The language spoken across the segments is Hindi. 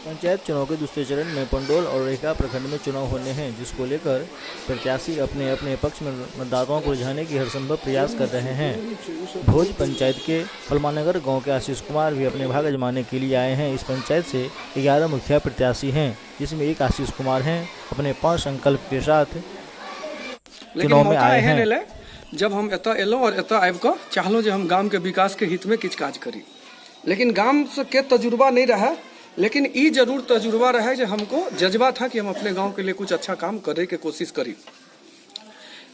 पंचायत चुनाव के दूसरे चरण में पंडोल और रेखा प्रखंड में चुनाव होने हैं, जिसको लेकर प्रत्याशी अपने अपने पक्ष में मतदाताओं को रिझाने की हरसंभव प्रयास कर रहे हैं। भोज पंचायत के फलमानगर गांव के आशीष कुमार भी अपने भाग आजमाने के लिए आए हैं। इस पंचायत से 11 मुखिया प्रत्याशी हैं, जिसमें एक आशीष कुमार हैं अपने 5 संकल्प के साथ चुनाव में आए हैं। जब हम एत एलौं और एत आबि कऽ चाहलहुँ जे हम गाम के विकास के हित में किछु काज करी, लेकिन गाम से के तजुर्बा नहीं रहा, लेकिन ये जरूर तजुर्बा रहा है जो हमको जज्बा था कि हम अपने गांव के लिए कुछ अच्छा काम करे के कोशिश करी।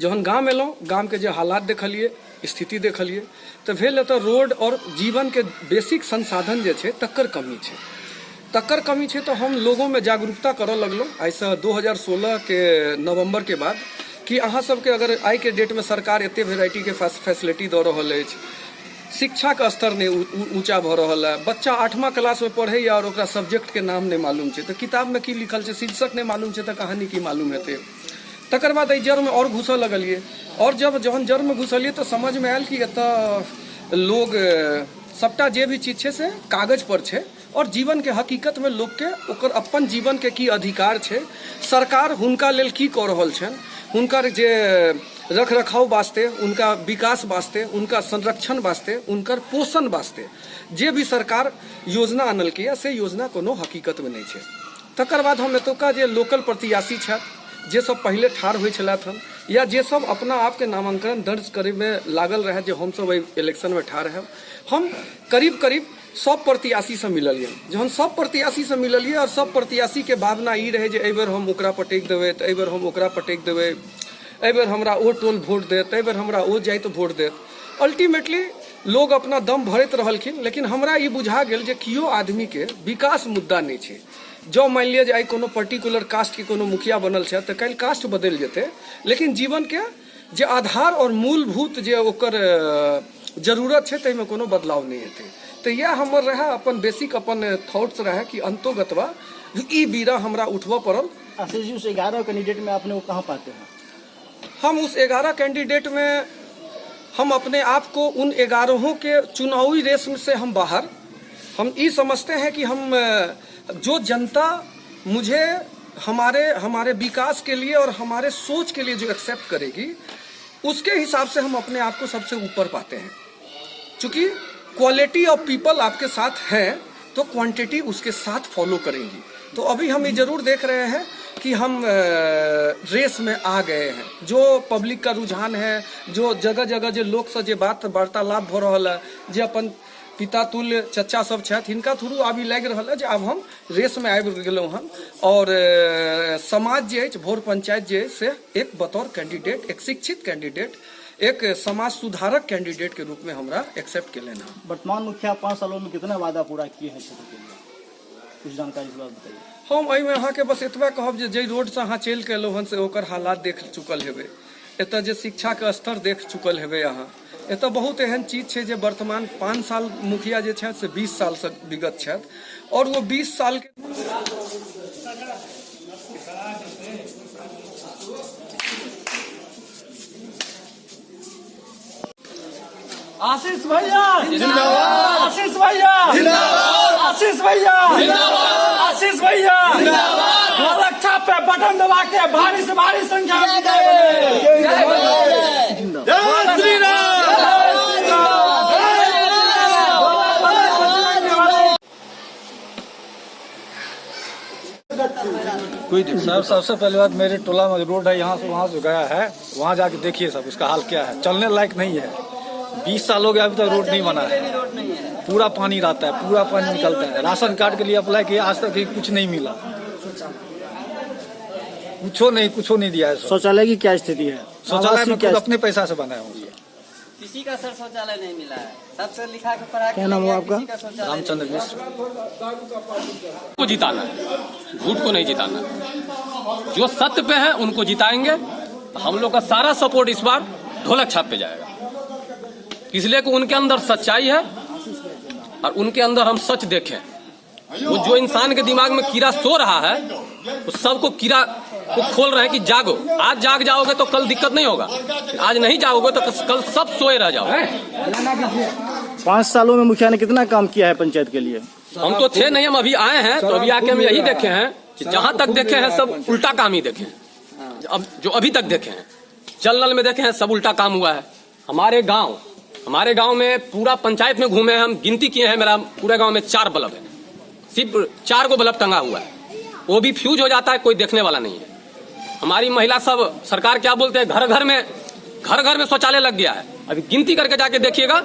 जहन गाम एलौं, गाम के जो हालात देखलिए, स्थिति देखलिए, तो भेल एतऽ रोड और जीवन के बेसिक संसाधन जे छै तकर कमी छै। तो हम लोगों में जागरूकता करऽ लगलहुँ आइसँ 2016 के नवंबर के बाद कि अहाँ सबके अगर आइ के डेट में सरकार एते वेराइटी के फैसिलिटी दऽ रहल अछि, शिक्षा का स्तर नहीं ऊंचा भऽ रहल है, बच्चा 8वां क्लास में पढ़ैया और ओकरा सब्जेक्ट के नाम नहीं मालूम छै, तो किताब में की लिखल छै शीर्षक नहीं मालूम छै, तो कहानी की मालूम हेतै। तकर बाद एहि जड़ में और घुसऽ लगलिए, और जहन जड़ में घुसलिए तो समझ में आयल कि एतऽ लोग सबटा जे भी चीज छै से कागज पर छै, और जीवन के हकीकत में लोग के ओकर अपन जीवन के की अधिकार छै, सरकार हुनका लेल की कऽ रहल छनि, हुनकर जे रख रखाव वास्ते, उनका विकास वास्ते, उनका संरक्षण वास्ते, उनकर पोषण वास्ते जे भी सरकार योजना आनलकै या से योजना कोनो हकीकत में नहीं छै। तकर बाद हम एतुका जे लोकल प्रत्याशी छथि, जे सब पहले ठाढ़ होइ छलथि हन, या जे सब अपना आप के नामांकन दर्ज करे में लागल रहे जे हम सब इलेक्शन में ठाढ़ हैं, हम करीब सब प्रत्याशी से मिललिए। जहन सब प्रत्याशी से मिललिए और सब प्रत्याशी के भावना ई रहे जे एहि बेर हम ओकरा पटेक देबै, तऽ एहि बेर हम ओकरा पटेक देबै, एहि बेर हमरा ओ टोल वोट देत, एहि बेर हमरा ओ जाइत वोट देत। अल्टीमेटली लोग अपना दम भरैत रहलखिन, लेकिन हमरा ई बुझा गेल जे कियो आदमी के विकास मुद्दा नहीं छै। जो मान लिया जे आई कोनो पर्टिकुलर कास्ट के कोनो मुखिया बनल छै तऽ काल्हि कास्ट बदल जेतै, लेकिन जीवन के जे आधार और मूलभूत जे ओकर जरूरत छै ताहिमे कोनो बदलाव नहीं हेतै। तो यह हमर रहा अपन बेसिक अपन थॉट्स रहा कि अंतोगतवा ई बीरा हमरा उठबऽ पड़ल। आशीष जी, उस 11 कैंडिडेट में आपने वो कहाँ पाते हैं? हम उस 11 कैंडिडेट में हम अपने आप को उन 11 के चुनावी रेस में से हम बाहर, हम ये समझते हैं कि हम जो जनता मुझे हमारे विकास के लिए और हमारे सोच के लिए जो एक्सेप्ट करेगी, उसके हिसाब से हम अपने आप को सबसे ऊपर पाते हैं। चूंकि क्वालिटी ऑफ पीपल आपके साथ है तो क्वांटिटी उसके साथ फॉलो करेंगी। तो अभी हम ये जरूर देख रहे हैं कि हम रेस में आ गए हैं। जो पब्लिक का रुझान है, जो जगह जगह जो लोग से बात वार्तालाप हो रहा है, जे अपन पिता तुल्य चचा सब छथि, हिनका थ्रू अभी लग रहा है जे अब हम रेस में आबि गेलहुँ हन, और समाज जे अछि, भोर पंचायत जे है से एक बतौर कैंडिडेट, एक शिक्षित कैंडिडेट, एक समाज सुधारक कैंडिडेट के रूप में हमरा एक्सेप्ट के लेना। वर्तमान मुखिया 5 सालों में कितना वादा पूरा किए हैं क्षेत्र के लिए, कुछ जानकारी इस बात बताइए। हम एहिमे अहाँके बस एतबा कहब जे रोड से अहाँ चलि के एलहुँ हन से ओकर हालात देख चुकल हेबै, एतऽ जे शिक्षा के स्तर देख चुकल हेबै अहाँ। एतऽ बहुत एहन चीज छै जे वर्तमान 5 साल मुखिया जे छथि से 20 साल से विगत छथि, और वो 20 साल के आशीष भैया जिंदाबाद, आशीष भैया जिंदाबाद, आशीष भैया जिंदाबाद, आशीष भैया जिंदाबाद। ढोलक छाप पे बटन दबा के भारी से भारी संख्या में जय श्री राम। कोई साहब, सबसे पहले बात, मेरे टोला में रोड है, यहाँ से वहाँ से गया है, वहाँ जाके देखिए सब उसका हाल क्या है, चलने लायक नहीं है। 20 साल हो गया अभी तक रोड नहीं बना है, पूरा पानी रहता है, पूरा पानी निकलता है। राशन कार्ड के लिए अप्लाई किया, आज तक कुछ नहीं मिला, कुछ नहीं दिया है। शौचालय की क्या स्थिति है? शौचालय में खुद अपने पैसा से बनाया हूँ। किसी का सर शौचालय नहीं मिला है, सबसे लिखा के पढ़ा। क्या नाम हुआ आपका? रामचंद्र मिश्र। को जिताना है, झूठ को नहीं जिताना। जो सत्य पे है उनको जिताएंगे। हम लोग का सारा सपोर्ट इस बार ढोलक छाप पे जाएगा, इसलिए कि उनके अंदर सच्चाई है और उनके अंदर हम सच देखें। वो जो इंसान के दिमाग में कीड़ा सो रहा है, वो सबको कीड़ा को खोल रहे हैं कि जागो। आज जाग जाओगे तो कल दिक्कत नहीं होगा, आज नहीं जाओगे तो कल सब सोए रह जाओ। 5 सालों में मुखिया ने कितना काम किया है पंचायत के लिए? हम तो थे नहीं, हम अभी आए हैं, तो अभी आके हम यही देखे हैं कि जहाँ तक देखे हैं सब उल्टा काम ही देखे हैं। अब जो अभी तक देखे हैं, जल नल में देखे हैं, सब उल्टा काम हुआ है। हमारे गांव में पूरा पंचायत में घूमे हैं, हम गिनती किए हैं, मेरा पूरे गांव में 4 बल्ब है, सिर्फ 4 को बल्ब टंगा हुआ है, वो भी फ्यूज हो जाता है, कोई देखने वाला नहीं है। हमारी महिला सब, सरकार क्या बोलते हैं, घर घर में शौचालय लग गया है। अभी गिनती करके जाके देखिएगा,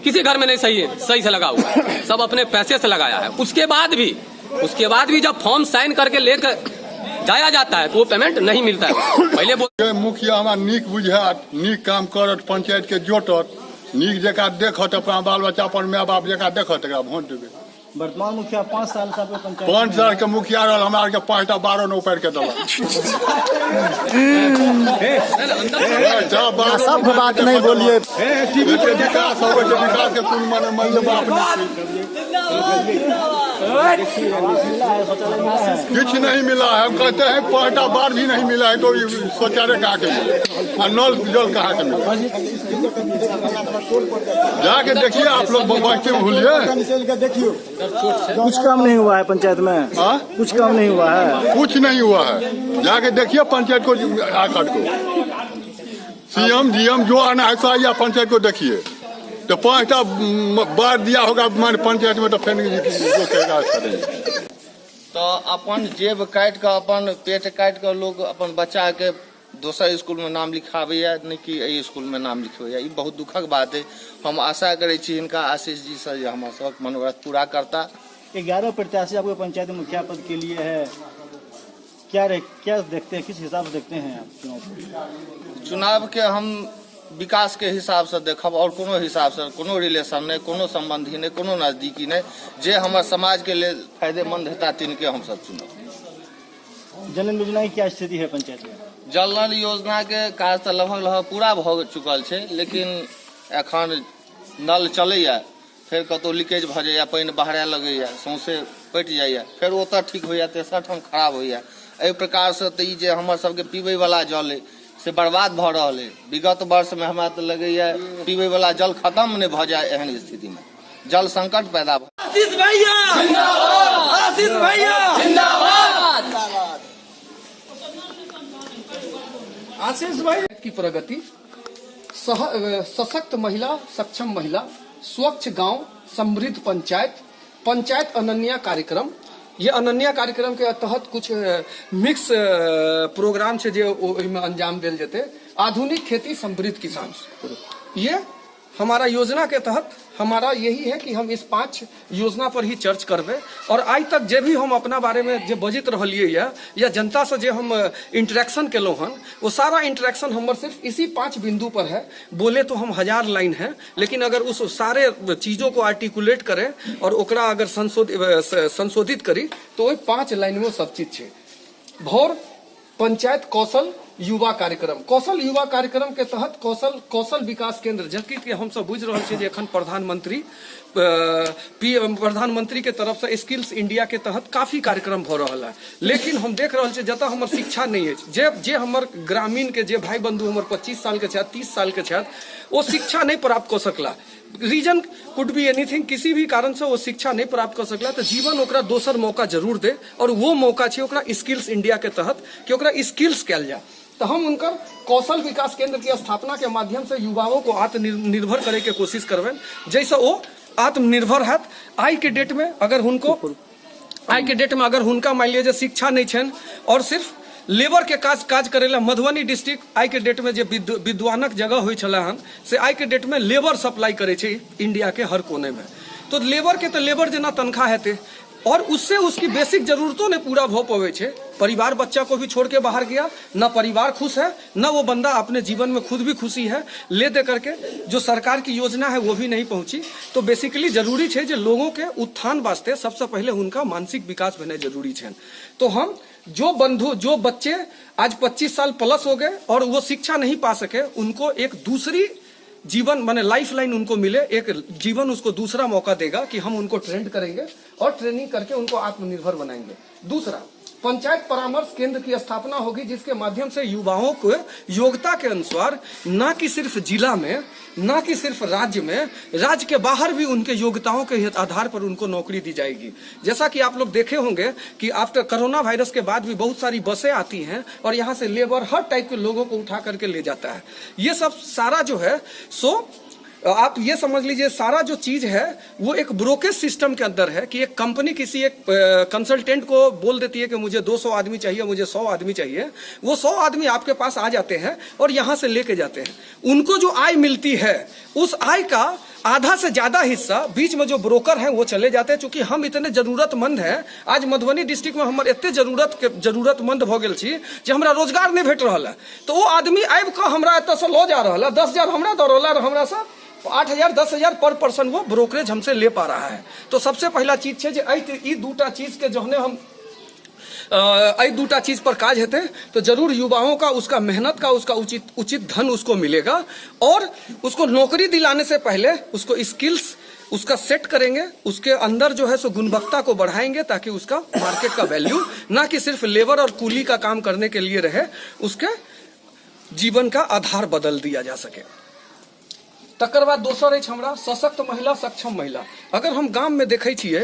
किसी घर में नहीं सही से लगा हुआ है, सब अपने पैसे से लगाया है। उसके बाद भी जब फॉर्म साइन करके लेकर जाया जाता है तो वो पेमेंट नहीं मिलता है। पहले मुखिया हमारा नीक बुझात, नीक काम करत, पंचायत के जोटत, नीक जगह देखत, अपना बाल बच्चा अपन माय बाप जगह देखत, वोट देवे। वर्तमान मुखिया 5 साल से आपके पंचायत 5 साल के मुखिया रहा, हमारे के 5टा 12 ने ऊपर के दला। सब बात नहीं बोलिए। विकास हो गए, विकास के कुल मन बाप कुछ नहीं मिला है। हम कहते हैं 5टा बार भी नहीं मिला है, तो शौचालय कहाँ के मिले और नल जल कहाँ के मिले? जाके देखिए आप लोग, बच्चे भूलिए। कुछ काम नहीं हुआ है पंचायत में। कुछ काम नहीं हुआ है, कुछ नहीं हुआ है। जाके देखिए पंचायत को, आकट को, सीएम डीएम जो आना है या पंचायत को देखिए, तो 5टा बार दिया होगा मान पंचायत में, तो फिर तो अपन जेब काट के, अपन पेट काट के लोग अपन बच्चा के दोसर स्कूल में नाम लिखावे या नहीं कि एहि स्कूल में नाम लिखवे या, बहुत दुखक बात है। हम आशा करे छी इनका आशीष जी से हमारा सब मनोरथ पूरा करता। 11 प्रत्याशी आपको पंचायत मुखिया पद के लिए है, क्या देखते हैं, किस हिसाब से देखते हैं आप चुनाव के? हम विकास के हिसाब से देखब, और कोनो हिसाब से, कोनो रिलेशन नहीं, कोनो संबंधी नहीं, कोनो नजदीकी नहीं, जे हमारे समाज के लिए फायदेमंद हेता तिनके हम सब चुनाव। जन योजना की क्या स्थिति है पंचायत में? जल नल योजना के काज तो लगभग पूरा भ चुकल है, लेकिन एखन नल चलैया, फिर कतौ लीकेज भ जाइए, पानी बहरे लगैया, सौंसे पटि जाइए, फिर ओतऽ ठीक होइया, तेसर ठाम खराब होइया। एहि प्रकार से तो ई जे हमर सबके पीबै वाला जल है से बर्बाद भ रहल है। विगत वर्ष में हमरा तो लगैया पीबै वाला जल खत्म नहीं भ जाए, एहन स्थिति में जल संकट पैदा भ। आशीष भैया जिंदाबाद, आशीष भैया जिंदाबाद। आशीष भाई की प्रगति, सशक्त महिला, सक्षम महिला, स्वच्छ गांव, समृद्ध पंचायत, पंचायत अनन्या कार्यक्रम। ये अनन्या कार्यक्रम के तहत कुछ मिक्स प्रोग्राम से जो में अंजाम दिल जेते। आधुनिक खेती, समृद्ध किसान, ये हमारा योजना के तहत हमारा यही है कि हम इस 5 योजना पर ही चर्च करबे। और आज तक जे भी हम अपना बारे में जो बजित रहिए या जनता से जो हम इंटरेक्शन केलो हन, वो सारा इंटरेक्शन हमर सिर्फ इसी 5 बिंदु पर है। बोले तो हम 1000 लाइन है, लेकिन अगर उस सारे चीजों को आर्टिकुलेट करें और ओकरा अगर संशोधित करी तो वही 5 लाइन में सब चीज है। भोर पंचायत कौशल युवा कार्यक्रम, कौशल युवा कार्यक्रम के तहत कौशल विकास केंद्र, जबकि हम सब बुझ रहे छे जे एखन प्रधानमंत्री के तरफ से स्किल्स इंडिया के तहत काफी कार्यक्रम भ रहा है, लेकिन हम देख रहे छे जतऽ हमर शिक्षा नहीं है, जे हमर ग्रामीण के जे भाई बंधु हमर 25 साल के छथि, 30 साल के छथि, वो शिक्षा नहीं प्राप्त कर सकला। रीजन कुड बी एनीथिंग, किसी भी कारण से वो शिक्षा नहीं प्राप्त कर सकला, तो जीवन ओकरा दोसर मौका जरूर दे, और वो मौका छे ओकरा स्किल्स इंडिया के तहत कि ओकरा स्किल्स कैल जाए। तो हम उनकर कौशल विकास केंद्र की स्थापना के माध्यम से युवाओं को आत्मनिर्भर करे के कोशिश करबे, जैसे वो आत्मनिर्भर है। आज के डेट में अगर हुनका मान लीजिए शिक्षा नहीं छन और सिर्फ लेबर के काज करेला, मधुबनी डिस्ट्रिक्ट आज के डेट में जो विद्वानक जगह हुई छला हन से आज के डेट में लेबर सप्लाई करे छे इंडिया के हर कोने में। तो लेबर के तो लेबर जना तनख्वाह हेते, और उससे उसकी बेसिक जरूरतों ने पूरा भ पावे छे। परिवार बच्चा को भी छोड़ के बाहर गया, न परिवार खुश है, न वो बंदा अपने जीवन में खुद भी खुशी है, ले दे करके जो सरकार की योजना है वो भी नहीं पहुंची। तो बेसिकली जरूरी है जो लोगों के उत्थान वास्ते सबसे पहले उनका मानसिक विकास होना जरूरी है। तो हम जो बच्चे आज 25 साल प्लस हो गए और वो शिक्षा नहीं पा सके, उनको एक दूसरी जीवन माने लाइफ लाइन उनको मिले, एक जीवन उसको दूसरा मौका देगा कि हम उनको ट्रेंड करेंगे और ट्रेनिंग करके उनको आत्मनिर्भर बनाएंगे। दूसरा पंचायत परामर्श केंद्र की स्थापना होगी, जिसके माध्यम से युवाओं को योग्यता के अनुसार न कि सिर्फ जिला में, न कि सिर्फ राज्य में, राज्य के बाहर भी उनके योग्यताओं के आधार पर उनको नौकरी दी जाएगी। जैसा कि आप लोग देखे होंगे कि आफ्टर कोरोना वायरस के बाद भी बहुत सारी बसें आती हैं और यहाँ से लेबर हर टाइप के लोगों को उठा करके ले जाता है। ये सब सारा जो है सो आप ये समझ लीजिए सारा जो चीज है वो एक ब्रोकेज सिस्टम के अंदर है कि एक कंपनी किसी एक कंसल्टेंट को बोल देती है कि मुझे 200 आदमी चाहिए, मुझे 100 आदमी चाहिए। वो 100 आदमी आपके पास आ जाते हैं और यहाँ से लेके जाते हैं। उनको जो आय मिलती है उस आय का आधा से ज्यादा हिस्सा बीच में जो ब्रोकर हैं वो चले जाते हैं। चूंकि हम इतने जरूरतमंद हैं, आज मधुबनी डिस्ट्रिक्ट में हमर एते जरूरतमंद भ गेल छी जे हमरा रोजगार नहीं भेट रहा है, तो वो आदमी आबि कऽ हमरा एतऽ से लऽ जा रहा है। 10,000 हमरा दऽ रहल है, हमरा से 8,000 10,000 पर पर्सन वो ब्रोकरेज हमसे ले पा रहा है। तो सबसे पहला चीज है जे ई दूटा चीज के जहने हम दूटा चीज पर काज हेते तो जरूर युवाओं का उसका मेहनत का उसका उचित धन उसको मिलेगा। और उसको नौकरी दिलाने से पहले उसको स्किल्स उसका सेट करेंगे, उसके अंदर जो है सो गुणवत्ता को बढ़ाएंगे ताकि उसका मार्केट का वैल्यू ना कि सिर्फ लेबर और कूली का काम करने के लिए रहे, उसके जीवन का आधार बदल दिया जा सके। तकर बाद दोसर अछि हमरा सशक्त महिला, सक्षम महिला। अगर हम गाम में देखे छिए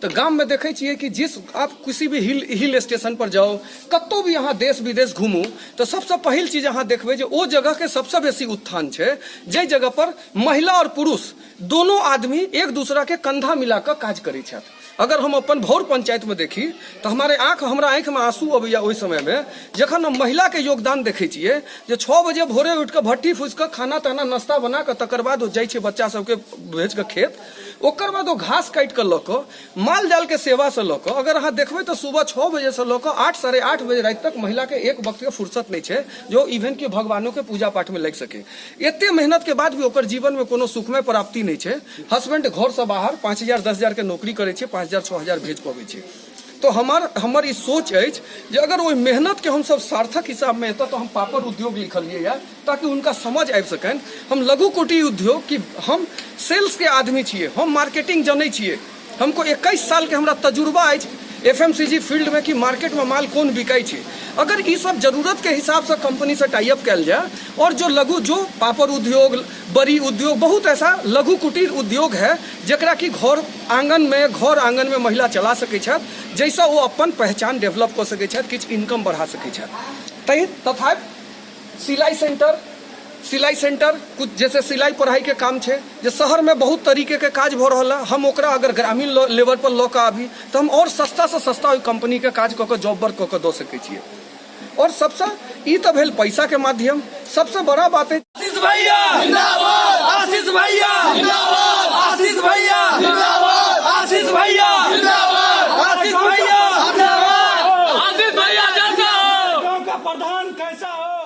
तो गाम में देखे छिए कि जिस आप किसी भी हिल स्टेशन पर जाओ, कतो भी यहाँ देश विदेश घूमू तो सबसे पहिल चीज अहाँ देखबै जे ओ जगह के सबसे बेसी उत्थान छै जे जगह पर महिला और पुरुष दोनों आदमी एक दूसरा के कंधा मिलाकर काज करै छथि। अगर हम अपन भौर पंचायत में देखी तो हमरा आँख में आंसू अबैया ओहि समय में जखन हम महिला के योगदान देखे छिए जे 6 बजे भोरे उठ के भट्टी फूस के खाना ताना नाश्ता बना के तकर बाद जाइ छै बच्चा सबके भेज के खेत, ओकर बाद वो घास काटि के लऽ कऽ माल जाल के सेवा से लऽ कऽ अगर अहाँ देखबै तो सुबह 6 बजे से लऽ कऽ 8 साढ़े 8 बजे राति तक महिला के एक वक्त के फुर्सत नहीं छै जो इवन के भगवानों के पूजा पाठ में लग सके। एते मेहनत के बाद भी ओकर जीवन में कोनो सुखमय प्राप्ति नहीं छै। हस्बैंड घर से बाहर 5,000 10,000 के नौकरी करे छै, 5,000 6,000 भेज पबै छै। तो हमर ई सोच अछि जे अगर ओहि मेहनत के हम सब सार्थक हिसाब में हेतै तो हम पापड़ उद्योग लिखलिए या ताकि उनका समझ आबि सकनि। हम लघु कुटीर उद्योग कि हम सेल्स के आदमी छिए, हम मार्केटिंग जनै छिए, हमको 21 साल के हमरा तजुर्बा अछि FMCG फील्ड में कि मार्केट में माल कौन बिकाई छै। अगर ये सब जरूरत के हिसाब से कंपनी से टाई अप कल जाए और जो पापड़ उद्योग, बड़ी उद्योग, बहुत ऐसा लघु कुटीर उद्योग है जकरा कि घर आंगन में महिला चला सकै छथि, जैसा वो अपन पहचान डेवलप कर सकै छथि, किछु इनकम बढ़ा सकै छथि। तथा सिलाई सेंटर कुछ जैसे सिलाई पढ़ाई के काम छे जे शहर में बहुत तरीके के काज भ रहा है, हम ओकरा अगर ग्रामीण लेवल पर लऽ कऽ आबी तो हम और सस्ता से सस्ता कंपनी के काज कऽ कऽ जॉब वर्क कऽ कऽ दऽ सकै छियै। और सबसे ई तो भेल पैसा के माध्यम। सबसे बड़ा बात है आशीष भैया जिंदाबाद, आशीष भैया जिंदाबाद, आशीष भैया जिंदाबाद, आशीष भैया जिंदाबाद, आशीष भैया जिंदाबाद, आशीष भैया जिंदाबाद। गांव का प्रधान कैसा हो?